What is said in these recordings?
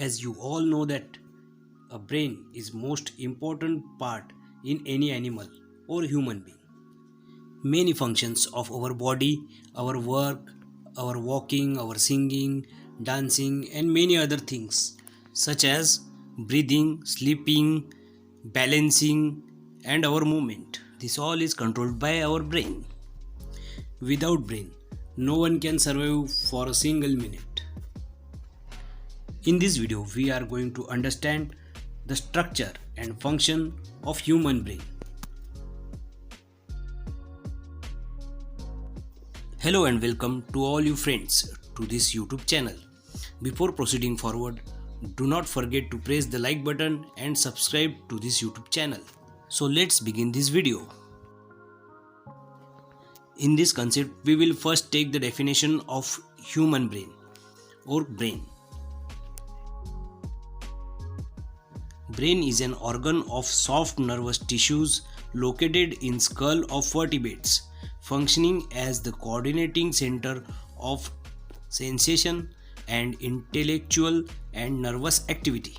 As you all know that a brain is most important part in any animal or human being. Many functions of our body, our work, our walking, our singing, dancing and many other things such as breathing, sleeping, balancing and our movement. This all is controlled by our brain. Without brain, no one can survive for a single minute. In this video, we are going to understand the structure and function of human brain. Hello and welcome to all you friends to this YouTube channel. Before proceeding forward, do not forget to press the like button and subscribe to this YouTube channel. So let's begin this video. In this concept, we will first take the definition of human brain or brain. Brain is an organ of soft nervous tissues located in skull of vertebrates, functioning as the coordinating center of sensation and intellectual and nervous activity.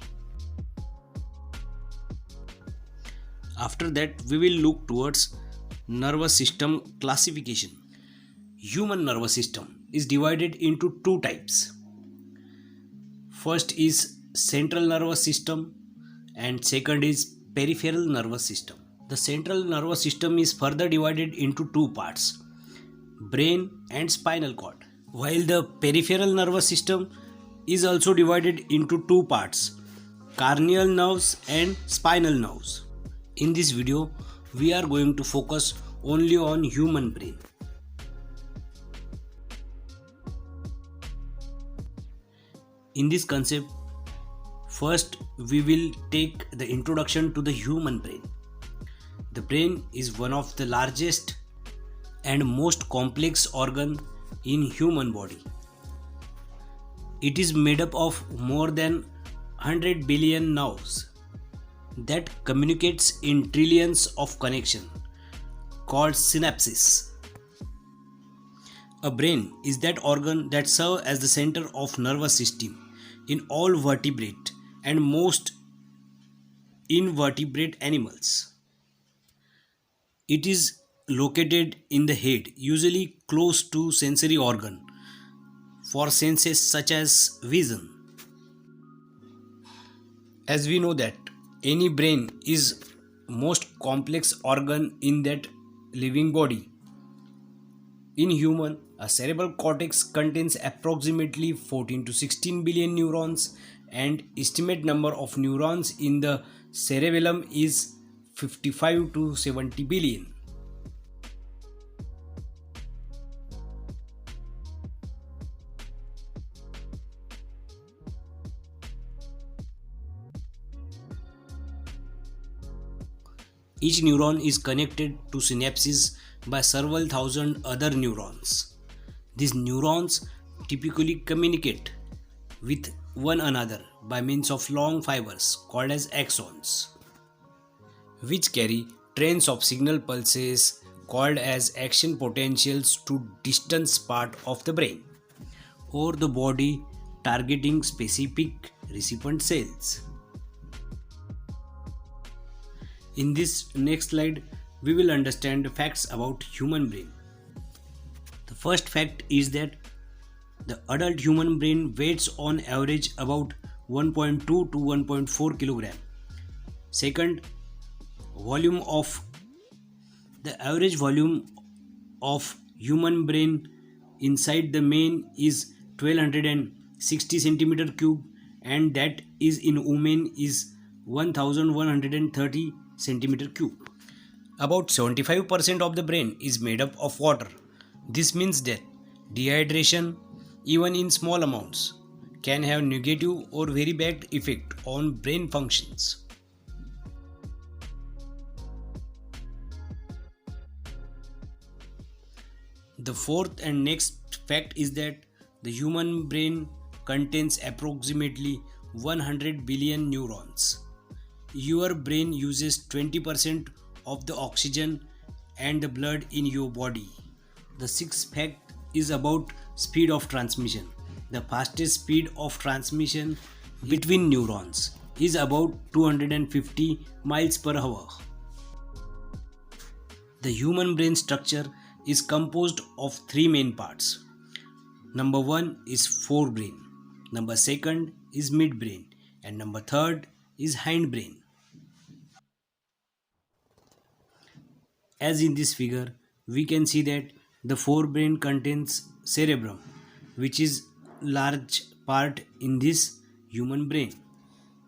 After that, we will look towards nervous system classification. Human nervous system is divided into two types. First is central nervous system and second is peripheral nervous system. The central nervous system is further divided into two parts, brain and spinal cord, while the peripheral nervous system is also divided into two parts, cranial nerves and spinal nerves. In this video, we are going to focus only on human brain. In this concept, first we will take the introduction to the human brain. The brain is one of the largest and most complex organ in human body. It is made up of more than 100 billion nerves that communicates in trillions of connections called synapses. A brain is that organ that serves as the center of nervous system in all vertebrate and most invertebrate animals. It is located in the head, usually close to sensory organ for senses such as vision. As we know that any brain is most complex organ in that living body. In human, a cerebral cortex contains approximately 14 to 16 billion neurons and estimate number of neurons in the cerebellum is 55 to 70 billion. Each neuron is connected to synapses by several thousand other neurons. These neurons typically communicate with one another by means of long fibers called as axons, which carry trains of signal pulses called as action potentials to distant part of the brain or the body targeting specific recipient cells. In this next slide, we will understand the facts about human brain. The first fact is that the adult human brain weighs on average about 1.2 to 1.4 kilogram. Second, the average volume of human brain inside the main is 1260 centimeter cube and that is in women is 1130 centimeter cube. About 75% of the brain is made up of water. This means that dehydration, even in small amounts, can have negative or very bad effect on brain functions. The fourth and next fact is that the human brain contains approximately 100 billion neurons. Your brain uses 20% of the oxygen and the blood in your body. The sixth fact is about speed of transmission. The fastest speed of transmission between neurons is about 250 miles per hour. The human brain structure is composed of three main parts. Number 1 is forebrain, number 2 is midbrain, and number 3 is hindbrain. As in this figure, we can see that the forebrain contains cerebrum, which is large part in this human brain.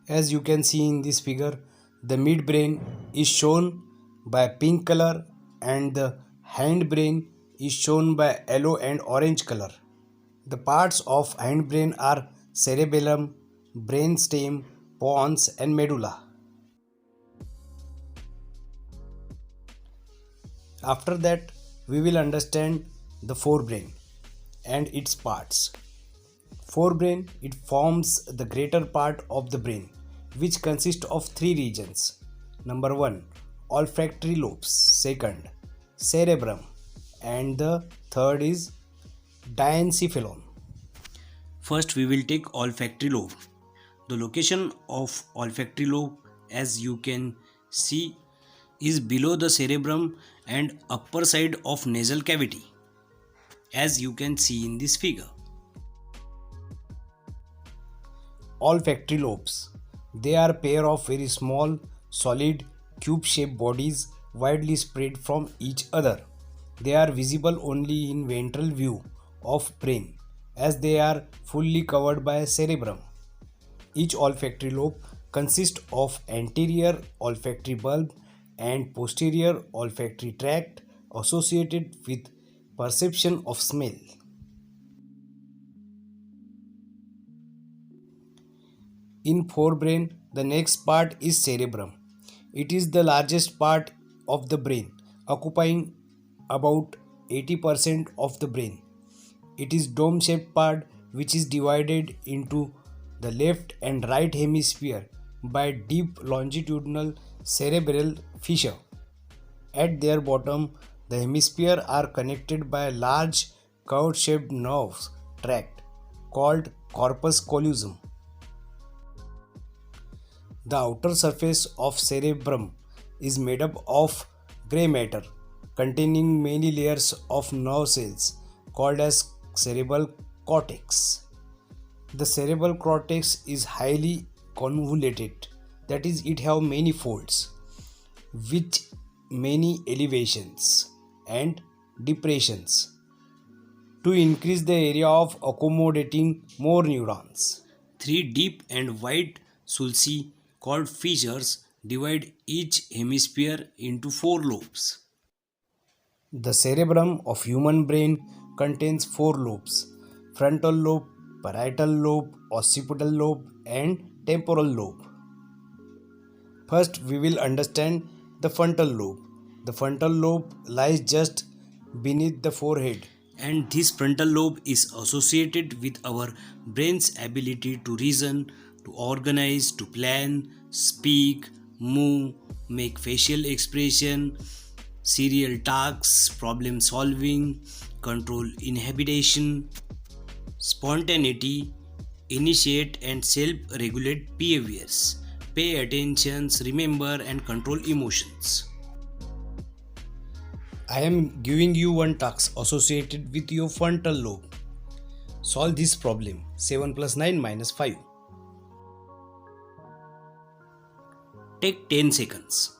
As you can see in this figure, the midbrain is shown by pink color and the hindbrain is shown by yellow and orange color. The parts of hindbrain are cerebellum, brainstem, pons and medulla. After that, we will understand the forebrain and its parts. Forebrain, it forms the greater part of the brain, which consists of three regions. Number 1, olfactory lobes. Second, cerebrum. And the third is diencephalon. First, we will take olfactory lobe. The location of olfactory lobe, as you can see, is below the cerebrum and upper side of nasal cavity, as you can see in this figure. Olfactory lobes. They are a pair of very small, solid, cube-shaped bodies widely spread from each other. They are visible only in ventral view of brain, as they are fully covered by cerebrum. Each olfactory lobe consists of anterior olfactory bulb and posterior olfactory tract associated with perception of smell. In forebrain, the next part is cerebrum. It is the largest part of the brain, occupying about 80% of the brain. It is dome-shaped part which is divided into the left and right hemisphere by deep longitudinal cerebral fissure. At their bottom, the hemispheres are connected by a large curved-shaped nerve tract called corpus callosum. The outer surface of cerebrum is made up of gray matter containing many layers of nerve cells called as cerebral cortex. The cerebral cortex is highly convoluted, that is, it have many folds with many elevations and depressions to increase the area of accommodating more neurons. Three deep and wide sulci called fissures divide each hemisphere into four lobes. The cerebrum of human brain contains four lobes: frontal lobe, parietal lobe, occipital lobe, and temporal lobe. First, we will understand the frontal lobe. The frontal lobe lies just beneath the forehead, and this frontal lobe is associated with our brain's ability to reason, to organize, to plan, speak, move, make facial expression, serial tasks, problem solving, control inhibition, spontaneity, initiate and self-regulate behaviors, pay attention, remember and control emotions. I am giving you one task associated with your frontal lobe. Solve this problem. 7 plus 9 minus 5. Take 10 seconds.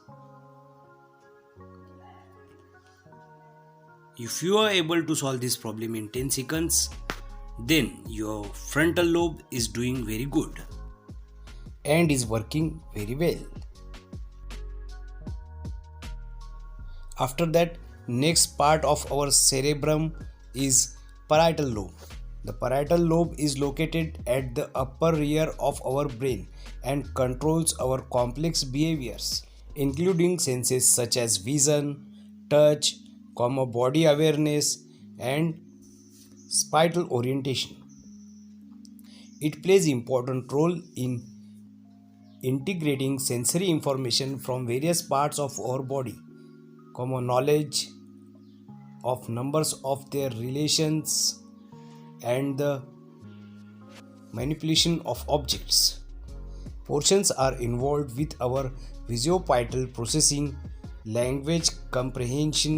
If you are able to solve this problem in 10 seconds, then your frontal lobe is doing very good and is working very well. After that, next part of our cerebrum is parietal lobe. The parietal lobe is located at the upper rear of our brain and controls our complex behaviors, including senses such as vision, touch, body awareness, and spatial orientation. It plays an important role in integrating sensory information from various parts of our body, knowledge of numbers of their relations, and the manipulation of objects. portions are involved with our visuophytal processing, language comprehension,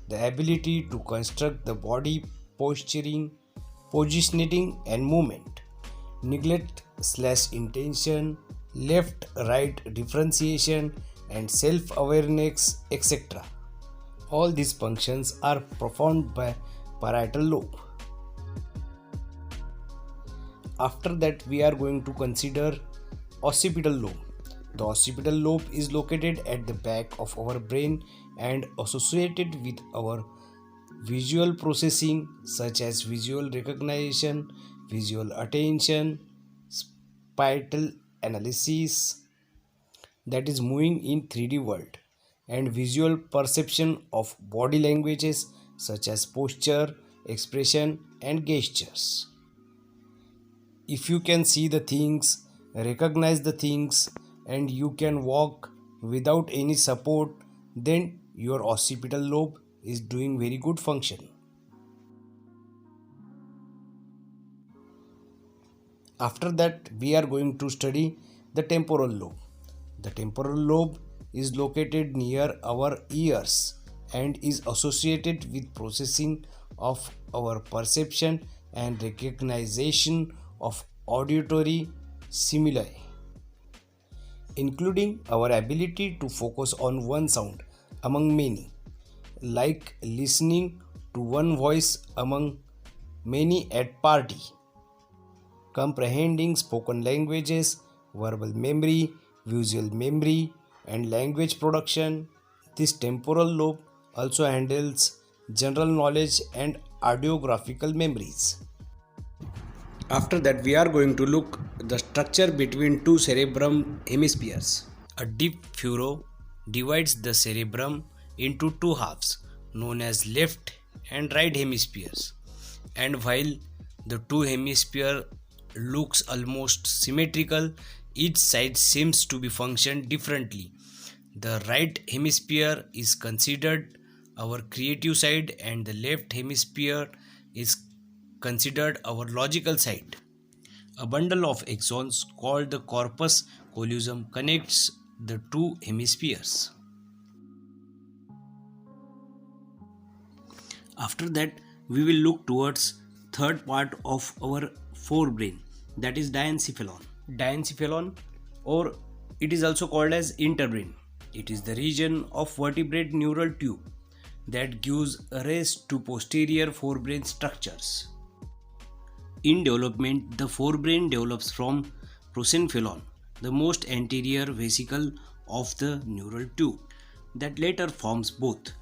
the ability to construct the body posturing, positioning and movement, neglect slash intention, left right differentiation and self awareness, etc. All these functions are performed by parietal lobe. After that, we are going to consider occipital lobe. The occipital lobe is located at the back of our brain and associated with our visual processing such as visual recognition, visual attention, spatial analysis, that is moving in 3D world, and visual perception of body languages such as posture, expression and gestures. If you can see the things, recognize the things, and you can walk without any support, then your occipital lobe is doing very good function. After that, we are going to study the temporal lobe. The temporal lobe is located near our ears and is associated with processing of our perception and recognition of auditory stimuli, including our ability to focus on one sound among many, like listening to one voice among many at party, comprehending spoken languages, verbal memory, visual memory, and language production. This temporal lobe also handles general knowledge and audiographical memories. After that, we are going to look the structure between two cerebrum hemispheres. A deep furrow divides the cerebrum into two halves known as left and right hemispheres. And while the two hemisphere looks almost symmetrical, each side seems to be functioned differently. The right hemisphere is considered our creative side and the left hemisphere is considered our logical side. A bundle of axons called the corpus callosum connects the two hemispheres. After that, we will look towards third part of our forebrain, that is diencephalon. Diencephalon, or it is also called as interbrain. It is the region of vertebrate neural tube that gives rise to posterior forebrain structures. In development, the forebrain develops from prosencephalon, the most anterior vesicle of the neural tube, that later forms both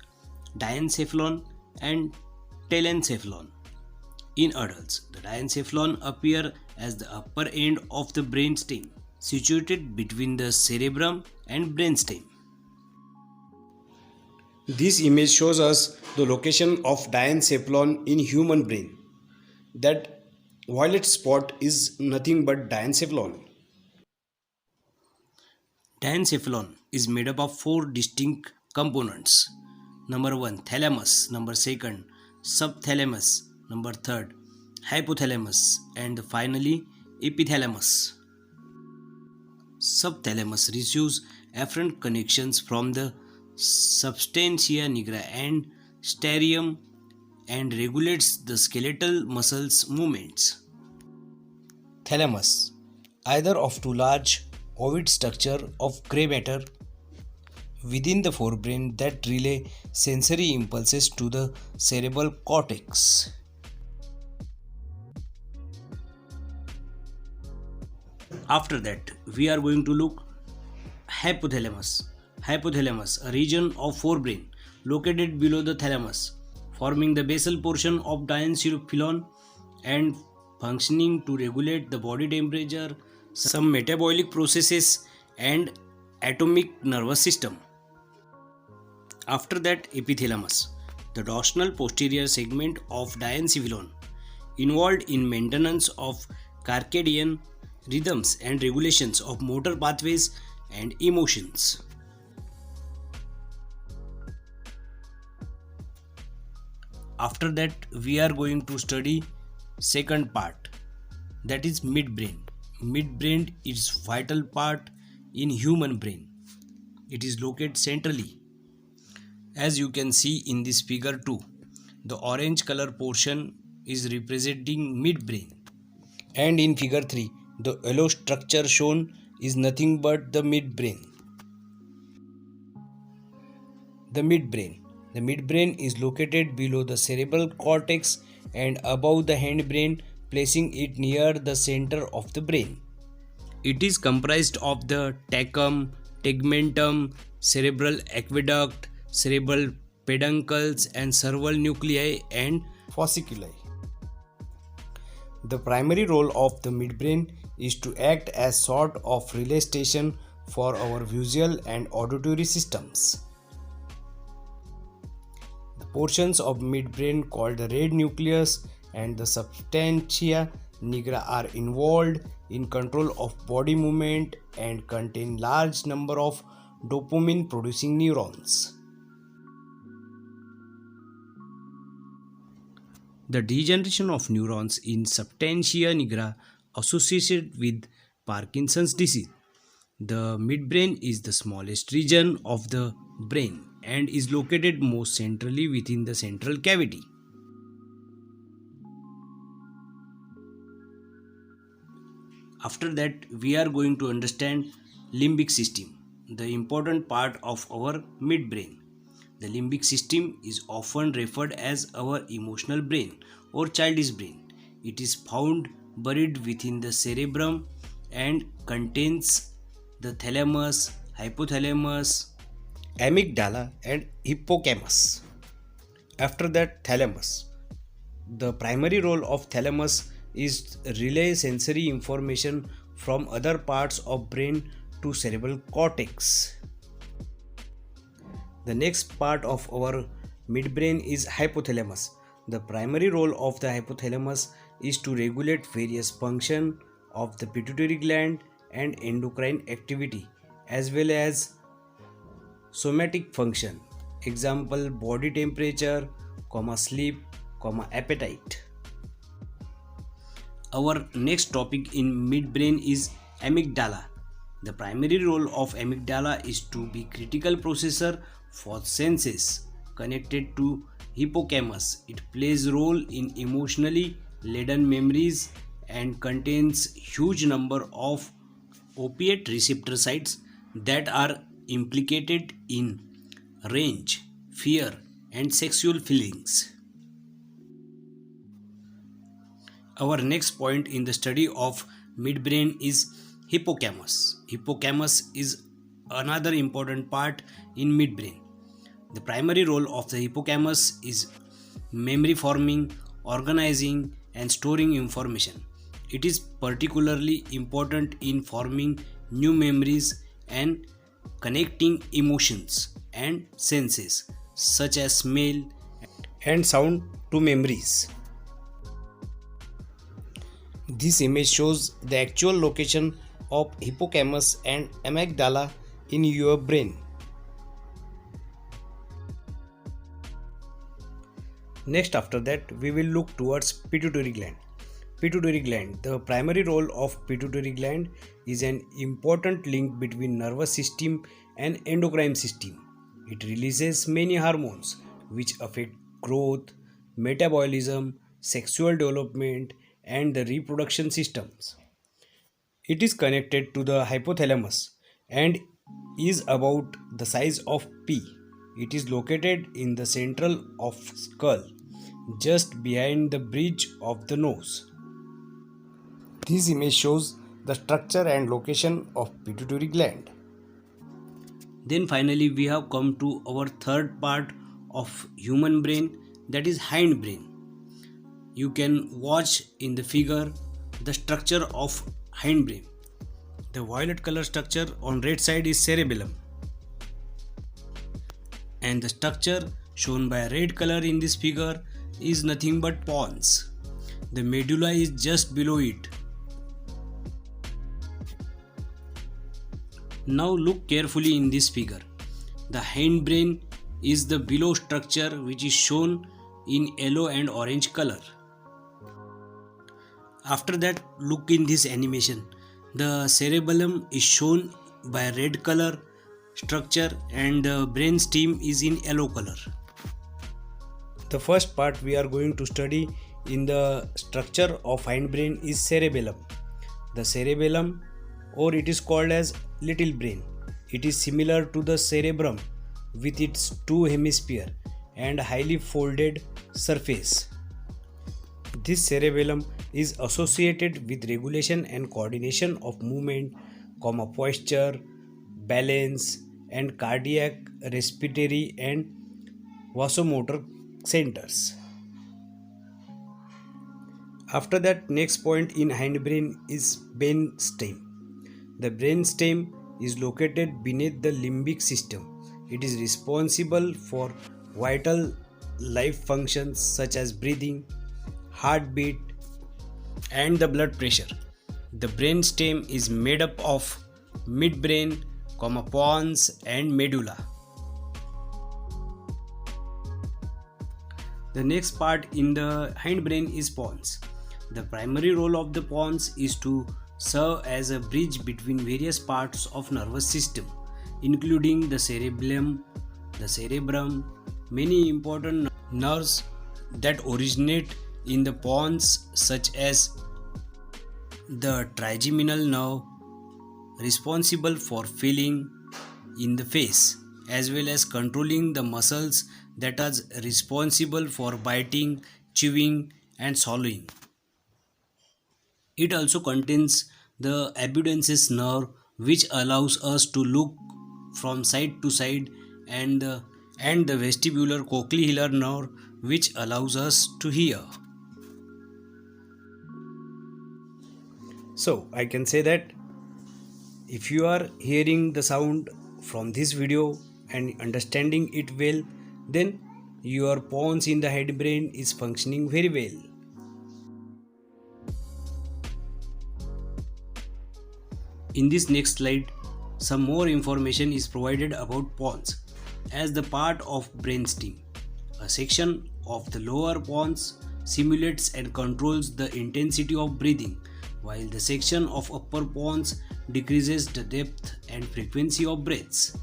diencephalon and telencephalon. In adults, the diencephalon appear as the upper end of the brainstem, situated between the cerebrum and brainstem. This image shows us the location of diencephalon in human brain. That violet spot is nothing but diencephalon. Diencephalon is made up of four distinct components. Number 1, thalamus. Number 2, subthalamus. Number 3, hypothalamus. And finally, epithalamus. Subthalamus receives afferent connections from the substantia nigra and striatum and regulates the skeletal muscles movements. Thalamus, either of two large ovoid structure of grey matter within the forebrain that relay sensory impulses to the cerebral cortex. After that, we are going to look hypothalamus. Hypothalamus, a region of forebrain located below the thalamus, forming the basal portion of diencephalon and functioning to regulate the body temperature, some metabolic processes and atomic nervous system. After that, epithalamus, the dorsal posterior segment of diencephalon, involved in maintenance of circadian rhythms and regulations of motor pathways and emotions. After that, we are going to study second part, that is midbrain. midbrain is vital part in human brain. It is located centrally. As you can see in this figure 2, the orange color portion is representing midbrain. And in figure 3, the yellow structure shown is nothing but the midbrain. The midbrain. The midbrain is located below the cerebral cortex and above the hindbrain, placing it near the center of the brain. It is comprised of the tecum, tegmentum, cerebral aqueduct, cerebral peduncles, and serval nuclei and fasciculi. The primary role of the midbrain is to act as sort of relay station for our visual and auditory systems. The portions of midbrain called the red nucleus and the substantia nigra are involved in control of body movement and contain large number of dopamine producing neurons. The degeneration of neurons in substantia nigra associated with Parkinson's disease. The midbrain is the smallest region of the brain and is located most centrally within the central cavity. After that, we are going to understand limbic system, the important part of our midbrain. The limbic system is often referred as our emotional brain or childish brain. It is found buried within the cerebrum and contains the thalamus, hypothalamus, amygdala, and hippocampus. After that, thalamus. The primary role of thalamus is relay sensory information from other parts of brain to cerebral cortex. The next part of our midbrain is hypothalamus. The primary role of the hypothalamus is to regulate various functions of the pituitary gland and endocrine activity as well as somatic function. Example, body temperature, sleep, appetite. Our next topic in midbrain is amygdala. The primary role of amygdala is to be critical processor for senses connected to hippocampus. It plays role in emotionally laden memories and contains huge number of opiate receptor sites that are implicated in rage, fear, and sexual feelings. Our next point in the study of midbrain is hippocampus. Hippocampus is another important part in midbrain. The primary role of the hippocampus is memory forming, organizing, and storing information. It is particularly important in forming new memories and connecting emotions and senses such as smell and sound to memories. This image shows the actual location of hippocampus and amygdala in your brain. Next, after that, we will look towards pituitary gland. Pituitary gland. The primary role of pituitary gland is an important link between nervous system and endocrine system. It releases many hormones which affect growth, metabolism, sexual development, and the reproduction systems. It is connected to the hypothalamus and is about the size of pea. It is located in the central of skull, just behind the bridge of the nose. This image shows the structure and location of pituitary gland. Then finally we have come to our third part of human brain, that is hindbrain. You can watch in the figure the structure of hindbrain. The violet color structure on right side is cerebellum, and the structure shown by red color in this figure is nothing but pons. The medulla is just below it. Now look carefully in this figure. The hindbrain is the below structure which is shown in yellow and orange color. After that, look in this animation. The cerebellum is shown by red color structure and the brain stem is in yellow color. The first part we are going to study in the structure of hindbrain is cerebellum. The cerebellum, or it is called as little brain. It is similar to the cerebrum with its two hemisphere and highly folded surface. This cerebellum is associated with regulation and coordination of movement, posture, balance, and cardiac, respiratory, and vasomotor centers. After that, next point in hindbrain is brain stem. The brain stem is located beneath the limbic system. It is responsible for vital life functions such as breathing, heartbeat, and the blood pressure. The brain stem is made up of midbrain, pons, and medulla. The next part in the hindbrain is pons. The primary role of the pons is to serve as a bridge between various parts of nervous system, including the cerebellum, the cerebrum. Many important nerves that originate in the pons, such as the trigeminal nerve, responsible for feeling in the face, as well as controlling the muscles that are responsible for biting, chewing, and swallowing. It also contains the abducens nerve, which allows us to look from side to side, and the vestibular cochlear nerve, which allows us to hear. So I can say that if you are hearing the sound from this video and understanding it well, then your pons in the hindbrain is functioning very well. In this next slide, some more information is provided about pons as the part of brainstem. A section of the lower pons simulates and controls the intensity of breathing, while the section of upper pons decreases the depth and frequency of breaths.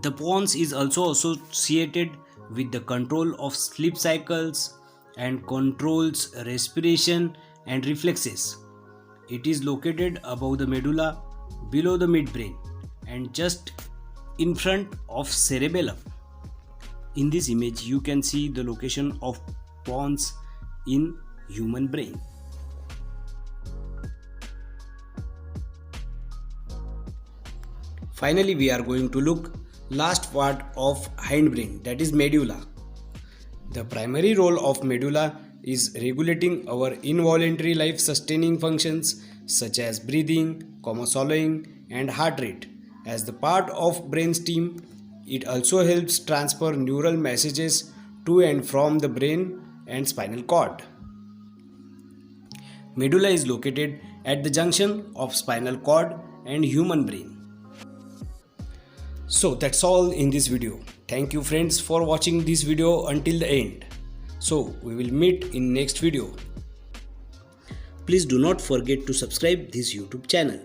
The pons is also associated with the control of sleep cycles and controls respiration and reflexes. It is located above the medulla, below the midbrain, and just in front of cerebellum. In this image, you can see the location of pons in human brain. Finally, we are going to look last part of hindbrain, that is medulla. The primary role of medulla is regulating our involuntary life sustaining functions such as breathing, swallowing, and heart rate. As the part of brainstem, it also helps transfer neural messages to and from the brain and spinal cord. Medulla is located at the junction of spinal cord and human brain. So that's all in this video. Thank you friends for watching this video until the end. So we will meet in next video. Please do not forget to subscribe this YouTube channel.